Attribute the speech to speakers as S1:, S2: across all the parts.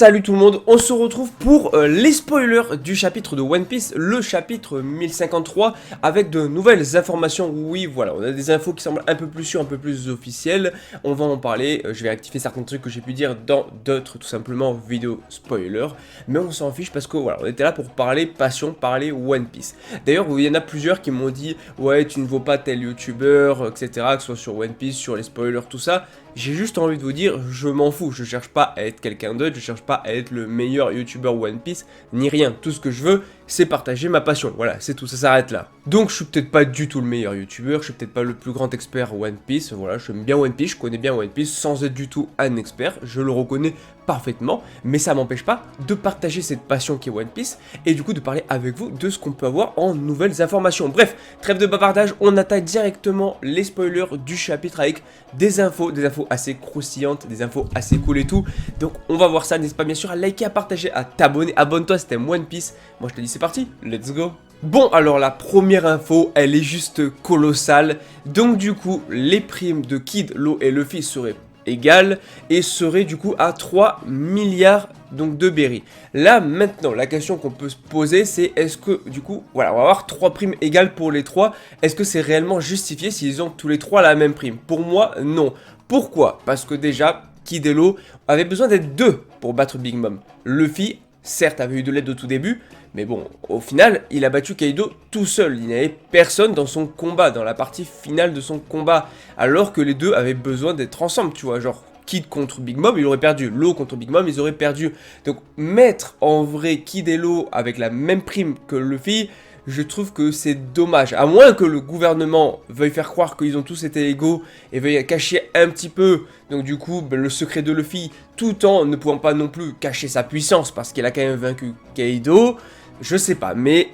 S1: Salut tout le monde, on se retrouve pour les spoilers du chapitre de One Piece, le chapitre 1053, avec de nouvelles informations. Oui, voilà, on a des infos qui semblent un peu plus sûres, un peu plus officielles, on va en parler, je vais rectifier certains trucs que j'ai pu dire dans d'autres, tout simplement, vidéos spoilers, mais on s'en fiche parce que voilà, on était là pour parler passion, parler One Piece. D'ailleurs, il y en a plusieurs qui m'ont dit, ouais, tu ne vaux pas tel youtubeur, etc., que ce soit sur One Piece, sur les spoilers, tout ça. J'ai juste envie de vous dire, je m'en fous, je cherche pas à être quelqu'un d'autre, je cherche pas à être le meilleur youtubeur One Piece, ni rien. Tout ce que je veux, c'est partager ma passion. Voilà, c'est tout, ça s'arrête là. Donc je suis peut-être pas du tout le meilleur youtubeur, je suis peut-être pas le plus grand expert One Piece, voilà, j'aime bien One Piece, je connais bien One Piece sans être du tout un expert, je le reconnais parfaitement, mais ça m'empêche pas de partager cette passion qui est One Piece, et du coup de parler avec vous de ce qu'on peut avoir en nouvelles informations. Bref, trêve de bavardage, on attaque directement les spoilers du chapitre avec des infos assez croustillantes, des infos assez cool et tout. Donc on va voir ça, n'hésite pas bien sûr à liker, à partager, à t'abonner, abonne-toi si t'aimes One Piece. Moi je te dis c'est parti, let's go. Bon alors la première info, elle est juste colossale. Donc du coup, les primes de Kid, Law et Luffy seraient égales et seraient du coup à 3 milliards donc de berry. Là maintenant la question qu'on peut se poser c'est est-ce que du coup voilà on va avoir 3 primes égales pour les 3. Est-ce que c'est réellement justifié s'ils ont tous les 3 la même prime? Pour moi non. Pourquoi? Parce que déjà Kid et Law avaient besoin d'être 2 pour battre Big Mom. Luffy certes avait eu de l'aide au tout début, mais bon, au final, il a battu Kaido tout seul. Il n'y avait personne dans son combat, dans la partie finale de son combat. Alors que les deux avaient besoin d'être ensemble, tu vois. Genre, Kid contre Big Mom, il aurait perdu. Law contre Big Mom, ils auraient perdu. Donc, mettre en vrai Kid et Law avec la même prime que Luffy, je trouve que c'est dommage. À moins que le gouvernement veuille faire croire qu'ils ont tous été égaux et veuille cacher un petit peu, donc du coup, le secret de Luffy, tout en ne pouvant pas non plus cacher sa puissance parce qu'il a quand même vaincu Kaido. Je sais pas, mais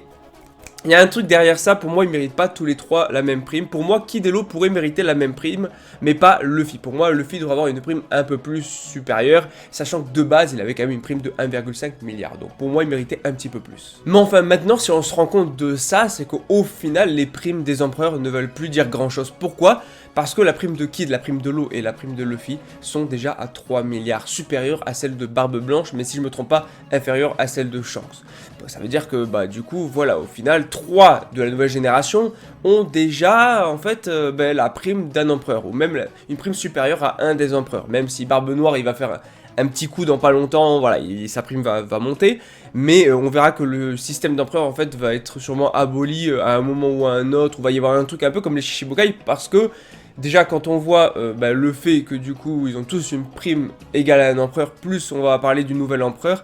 S1: il y a un truc derrière ça, pour moi ils méritent pas tous les 3 la même prime. Pour moi Kid et Law pourrait mériter la même prime, mais pas Luffy. Pour moi Luffy devrait avoir une prime un peu plus supérieure, sachant que de base il avait quand même une prime de 1,5 milliard. Donc pour moi il méritait un petit peu plus. Mais enfin maintenant si on se rend compte de ça, c'est qu'au final les primes des empereurs ne veulent plus dire grand chose. Pourquoi? Parce que la prime de Kid, la prime de Law et la prime de Luffy sont déjà à 3 milliards, supérieures à celle de Barbe Blanche, mais si je me trompe pas, inférieure à celle de Shanks. Donc, ça veut dire que bah du coup voilà, au final 3 de la nouvelle génération ont déjà en fait la prime d'un empereur, ou même une prime supérieure à un des empereurs, même si Barbe Noire il va faire un petit coup dans pas longtemps, voilà, sa prime va monter, mais on verra que le système d'empereur en fait va être sûrement aboli à un moment ou à un autre, où va y avoir un truc un peu comme les Shichibukai, parce que déjà quand on voit le fait que du coup ils ont tous une prime égale à un empereur, plus on va parler du nouvel empereur,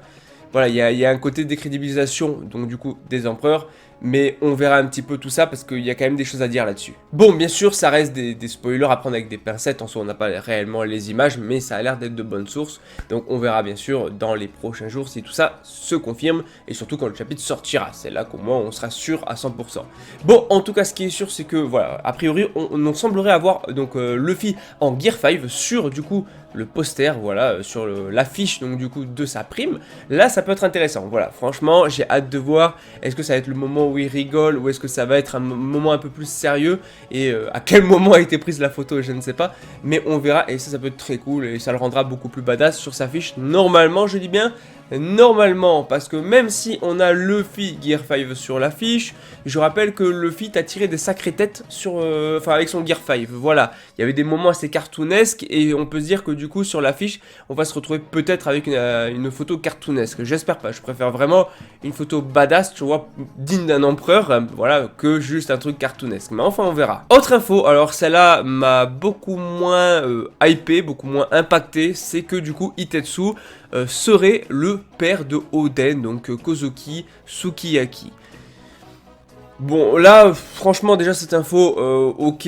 S1: voilà, il y a un côté décrédibilisation donc du coup des empereurs, mais on verra un petit peu tout ça parce qu'il y a quand même des choses à dire là-dessus. Bon, bien sûr, ça reste des spoilers à prendre avec des pincettes, en soi on n'a pas réellement les images, mais ça a l'air d'être de bonnes sources, donc on verra bien sûr dans les prochains jours si tout ça se confirme, et surtout quand le chapitre sortira, c'est là qu'au moins on sera sûr à 100%. Bon, en tout cas ce qui est sûr c'est que, voilà, a priori on semblerait avoir donc Luffy en Gear 5 sur du coup le poster, voilà, sur l'affiche donc du coup de sa prime. Là ça peut être intéressant, voilà, franchement j'ai hâte de voir, est-ce que ça va être le moment où il rigole, ou est-ce que ça va être un moment un peu plus sérieux, et à quel moment a été prise la photo je ne sais pas, mais on verra, et ça peut être très cool, et ça le rendra beaucoup plus badass sur sa fiche, normalement je dis bien, normalement, parce que même si on a Luffy Gear 5 sur l'affiche, je rappelle que Luffy t'a tiré des sacrées têtes sur, avec son Gear 5, voilà, il y avait des moments assez cartoonesques, et on peut se dire que du coup sur l'affiche, on va se retrouver peut-être avec une photo cartoonesque, j'espère pas, je préfère vraiment une photo badass, tu vois, digne d'un empereur, voilà, que juste un truc cartoonesque, mais enfin on verra. Autre info, alors celle-là m'a beaucoup moins hypé, beaucoup moins impacté, c'est que du coup Itetsu serait le père de Oden, donc Kozuki Sukiyaki. Bon là franchement déjà cette info ok,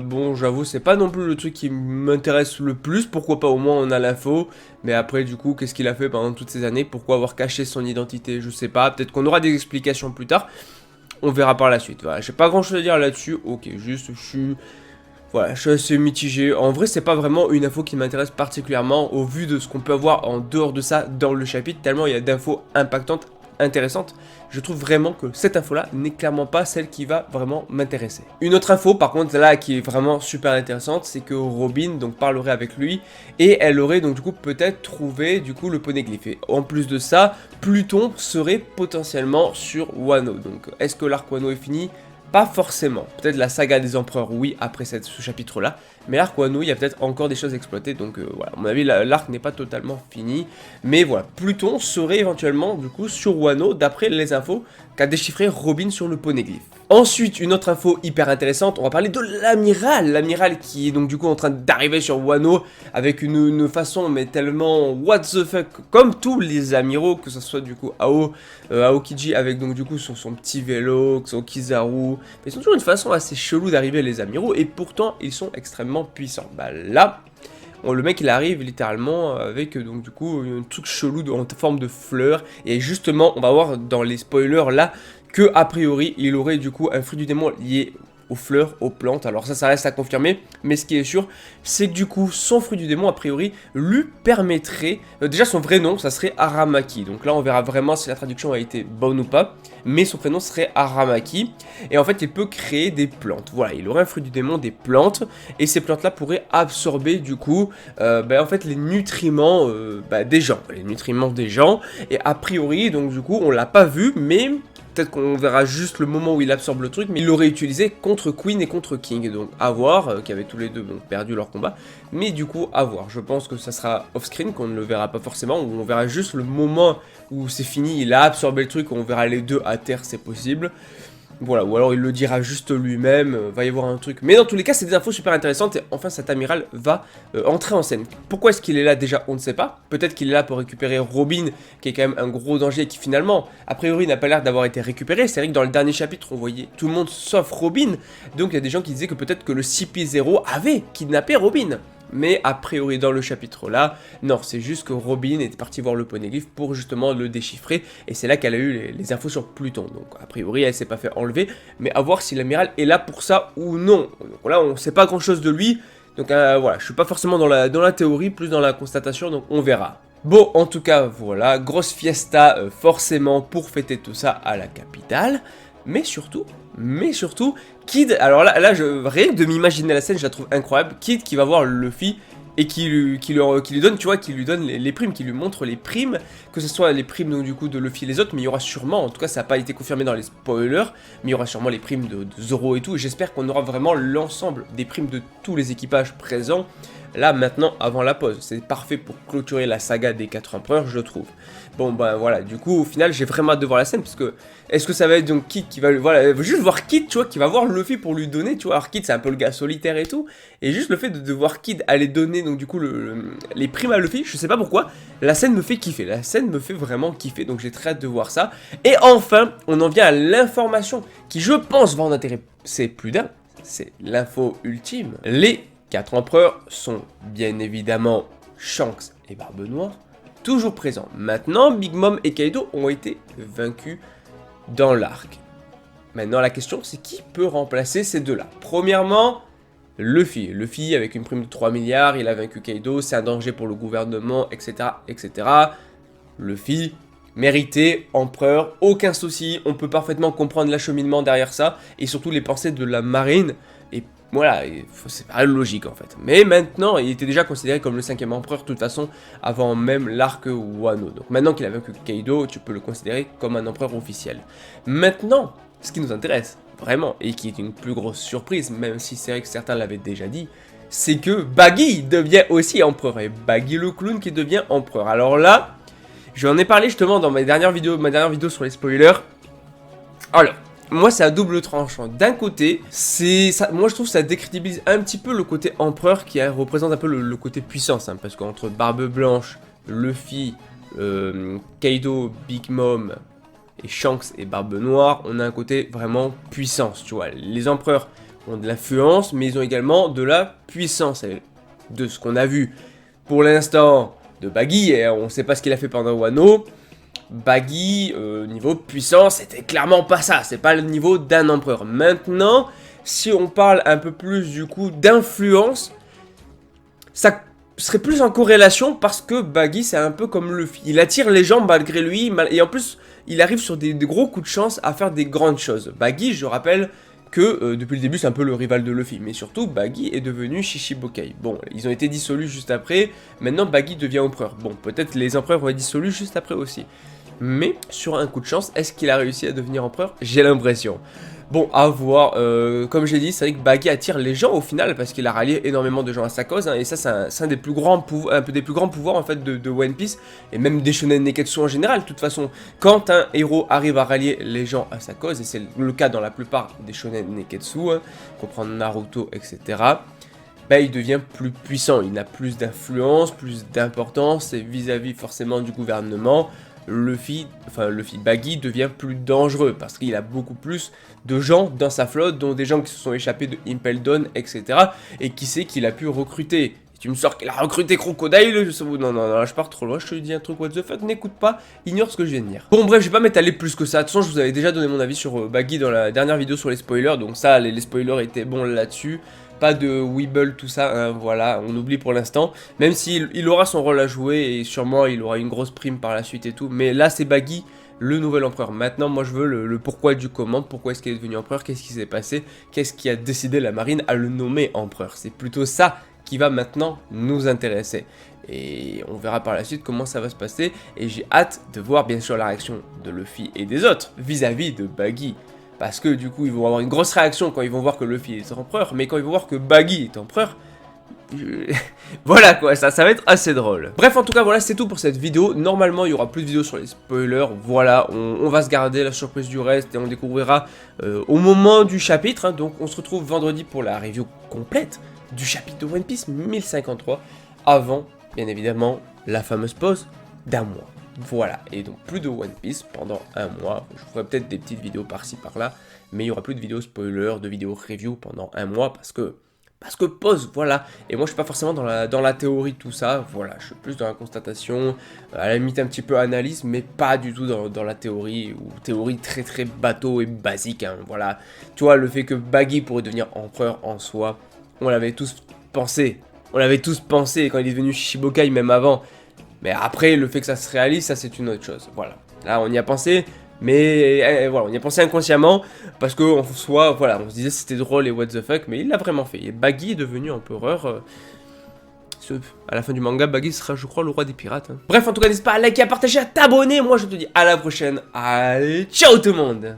S1: bon j'avoue c'est pas non plus le truc qui m'intéresse le plus, pourquoi pas au moins on a l'info, mais après du coup qu'est-ce qu'il a fait pendant toutes ces années, pourquoi avoir caché son identité, je sais pas, peut-être qu'on aura des explications plus tard, on verra par la suite, voilà, j'ai pas grand chose à dire là-dessus, ok, juste je suis... Voilà, je suis assez mitigé. En vrai, c'est pas vraiment une info qui m'intéresse particulièrement au vu de ce qu'on peut avoir en dehors de ça dans le chapitre, tellement il y a d'infos impactantes intéressante, je trouve vraiment que cette info-là n'est clairement pas celle qui va vraiment m'intéresser. Une autre info, par contre, là, qui est vraiment super intéressante, c'est que Robin, donc, parlerait avec lui, et elle aurait, donc, du coup, peut-être trouvé, du coup, le poneglyphe. Et en plus de ça, Pluton serait potentiellement sur Wano. Donc, est-ce que l'arc Wano est fini? Pas forcément. Peut-être la saga des empereurs, oui, après ce chapitre-là. Mais l'arc Wano, il y a peut-être encore des choses à exploiter. Donc voilà, à mon avis, l'arc n'est pas totalement fini. Mais voilà, Pluton serait éventuellement, du coup, sur Wano, d'après les infos qu'a déchiffré Robin sur le poneglyphe. Ensuite, une autre info hyper intéressante, on va parler de l'amiral. L'amiral qui est donc du coup en train d'arriver sur Wano avec une façon mais tellement what the fuck, comme tous les amiraux, que ce soit du coup Aokiji avec donc du coup son petit vélo, son Kizaru. Mais ils ont toujours une façon assez chelou d'arriver les amiraux et pourtant ils sont extrêmement puissants. Bah là... le mec il arrive littéralement avec donc du coup un truc chelou en forme de fleur. Et justement on va voir dans les spoilers là que a priori il aurait du coup un fruit du démon lié aux fleurs, aux plantes. Alors ça reste à confirmer, mais ce qui est sûr, c'est que du coup, son fruit du démon, a priori, lui permettrait... déjà, son vrai nom, ça serait Aramaki. Donc là, on verra vraiment si la traduction a été bonne ou pas, mais son prénom serait Aramaki. Et en fait, il peut créer des plantes. Voilà, il aurait un fruit du démon, des plantes, et ces plantes-là pourraient absorber, du coup, en fait, les nutriments des gens. Les nutriments des gens, et a priori, donc du coup, on l'a pas vu, mais... peut-être qu'on verra juste le moment où il absorbe le truc, mais il l'aurait utilisé contre Queen et contre King, donc à voir, qui avaient tous les deux donc, perdu leur combat, mais du coup à voir. Je pense que ça sera off-screen, qu'on ne le verra pas forcément, ou on verra juste le moment où c'est fini, il a absorbé le truc, on verra les deux à terre, c'est possible. Voilà, ou alors il le dira juste lui-même, va y avoir un truc. Mais dans tous les cas, c'est des infos super intéressantes et enfin cet amiral va entrer en scène. Pourquoi est-ce qu'il est là déjà? On ne sait pas. Peut-être qu'il est là pour récupérer Robin, qui est quand même un gros danger et qui finalement, a priori, n'a pas l'air d'avoir été récupéré. C'est vrai que dans le dernier chapitre, on voyait tout le monde sauf Robin. Donc il y a des gens qui disaient que peut-être que le CP0 avait kidnappé Robin. Mais a priori dans le chapitre là, non, c'est juste que Robin est partie voir le poneglyphe pour justement le déchiffrer. Et c'est là qu'elle a eu les infos sur Pluton. Donc a priori elle s'est pas fait enlever. Mais à voir si l'amiral est là pour ça ou non. Donc là on sait pas grand chose de lui. Donc voilà, je suis pas forcément dans la théorie, plus dans la constatation, donc on verra. Bon, en tout cas, voilà, grosse fiesta forcément pour fêter tout ça à la capitale. Mais surtout, Kid, alors là rien que de m'imaginer la scène, je la trouve incroyable. Kid qui va voir Luffy et qui lui donne, tu vois, qui lui donne les primes, qui lui montre les primes, que ce soit les primes donc, du coup de Luffy et les autres, mais il y aura sûrement, en tout cas ça n'a pas été confirmé dans les spoilers, mais il y aura sûrement les primes de Zoro et tout, et j'espère qu'on aura vraiment l'ensemble des primes de tous les équipages présents, là maintenant avant la pause. C'est parfait pour clôturer la saga des 4 empereurs, je trouve. Bon ben voilà, du coup au final j'ai vraiment hâte de voir la scène, parce que est-ce que ça va être donc Kid qui va, voilà, juste voir Kid, tu vois, qui va voir Luffy pour lui donner, tu vois, alors Kid c'est un peu le gars solitaire et tout, et juste le fait de voir Kid aller donner donc du coup les primes à Luffy, je sais pas pourquoi, la scène me fait kiffer, la scène me fait vraiment kiffer, donc j'ai très hâte de voir ça. Et enfin, on en vient à l'information qui je pense va en intéresser plus d'un, c'est l'info ultime. Les 4 empereurs sont bien évidemment Shanks et Barbe Noire, toujours présents. Maintenant, Big Mom et Kaido ont été vaincus dans l'arc. Maintenant, la question, c'est qui peut remplacer ces deux-là? Premièrement, Luffy. Luffy, avec une prime de 3 milliards, il a vaincu Kaido, c'est un danger pour le gouvernement, etc., etc. Luffy, mérité, empereur, aucun souci, on peut parfaitement comprendre l'acheminement derrière ça, et surtout les pensées de la marine, et voilà, c'est pas logique en fait. Mais maintenant, il était déjà considéré comme le 5e empereur, de toute façon, avant même l'arc Wano. Donc maintenant qu'il a vaincu Kaido, tu peux le considérer comme un empereur officiel. Maintenant, ce qui nous intéresse, vraiment, et qui est une plus grosse surprise, même si c'est vrai que certains l'avaient déjà dit, c'est que Baggy devient aussi empereur, et Baggy le clown qui devient empereur. Alors là, j'en ai parlé justement dans ma dernière vidéo sur les spoilers. Alors, moi c'est à double tranchant. D'un côté, moi je trouve que ça décrédibilise un petit peu le côté empereur qui représente un peu le côté puissance, hein, parce qu'entre Barbe Blanche, Luffy, Kaido, Big Mom et Shanks et Barbe Noire, on a un côté vraiment puissance, tu vois. Les empereurs ont de l'influence, mais ils ont également de la puissance. Et de ce qu'on a vu pour l'instant de Baggy, et on ne sait pas ce qu'il a fait pendant Wano, Baggy, niveau puissance, c'était clairement pas ça, c'est pas le niveau d'un empereur. Maintenant, si on parle un peu plus du coup d'influence, ça serait plus en corrélation parce que Baggy c'est un peu comme Luffy. Il attire les gens malgré lui et en plus il arrive sur des gros coups de chance à faire des grandes choses. Baggy, je rappelle que depuis le début c'est un peu le rival de Luffy, mais surtout Baggy est devenu Shishibokai. Bon, ils ont été dissolus juste après, maintenant Baggy devient empereur. Bon, peut-être les empereurs vont être dissolus juste après aussi. Mais sur un coup de chance, est-ce qu'il a réussi à devenir empereur? J'ai l'impression. Bon, à voir, comme j'ai dit, c'est vrai que Baggy attire les gens au final, parce qu'il a rallié énormément de gens à sa cause, hein, et ça c'est un des plus grands pouvoirs en fait de One Piece, et même des shonen neketsu en général. De toute façon, quand un héros arrive à rallier les gens à sa cause, et c'est le cas dans la plupart des shonen neketsu, hein, comprend Naruto, etc., bah, il devient plus puissant, il a plus d'influence, plus d'importance, et vis-à-vis forcément du gouvernement, Luffy Baggy devient plus dangereux parce qu'il a beaucoup plus de gens dans sa flotte, dont des gens qui se sont échappés de Impel Down, etc. Et qui sait qu'il a pu recruter. Si tu me sors qu'il a recruté Crocodile, non, je pars trop loin, je te dis un truc what the fuck, n'écoute pas, ignore ce que je viens de dire. Bon bref, je vais pas m'étaler plus que ça, de toute façon je vous avais déjà donné mon avis sur Baggy dans la dernière vidéo sur les spoilers, donc ça, les spoilers étaient bons là-dessus. Pas de Weeble, tout ça, hein, voilà, on oublie pour l'instant. Même s'il aura son rôle à jouer et sûrement il aura une grosse prime par la suite et tout. Mais là, c'est Baggy, le nouvel empereur. Maintenant, moi, je veux le pourquoi du comment. Pourquoi est-ce qu'il est devenu empereur? Qu'est-ce qui s'est passé? Qu'est-ce qui a décidé la marine à le nommer empereur? C'est plutôt ça qui va maintenant nous intéresser. Et on verra par la suite comment ça va se passer. Et j'ai hâte de voir, bien sûr, la réaction de Luffy et des autres vis-à-vis de Baggy. Parce que du coup ils vont avoir une grosse réaction quand ils vont voir que Luffy est empereur, mais quand ils vont voir que Baggy est empereur, voilà quoi, ça va être assez drôle. Bref, en tout cas voilà, c'est tout pour cette vidéo. Normalement il y aura plus de vidéos sur les spoilers, voilà, on va se garder la surprise du reste et on découvrira au moment du chapitre, hein. Donc on se retrouve vendredi pour la review complète du chapitre de One Piece 1053, avant bien évidemment la fameuse pause d'un mois. Voilà, et donc plus de One Piece pendant un mois. Je ferai peut-être des petites vidéos par-ci par-là, mais il y aura plus de vidéos spoilers, de vidéos review pendant un mois parce que pause, voilà. Et moi je suis pas forcément dans la théorie de tout ça, voilà, je suis plus dans la constatation, à la limite un petit peu analyse, mais pas du tout dans la théorie, ou théorie très très bateau et basique, hein, voilà. Tu vois, le fait que Baggy pourrait devenir empereur en soi, on l'avait tous pensé quand il est devenu Shishibokai, même avant. Mais après, le fait que ça se réalise, ça c'est une autre chose. Voilà. Là, on y a pensé, mais voilà, on y a pensé inconsciemment, parce qu'en soi, voilà, on se disait c'était drôle et what the fuck, mais il l'a vraiment fait. Et Baggy est devenu empereur. À la fin du manga, Baggy sera, je crois, le roi des pirates. Hein. Bref, en tout cas, n'hésite pas à liker, à partager, à t'abonner. Moi, je te dis à la prochaine. Allez, ciao tout le monde!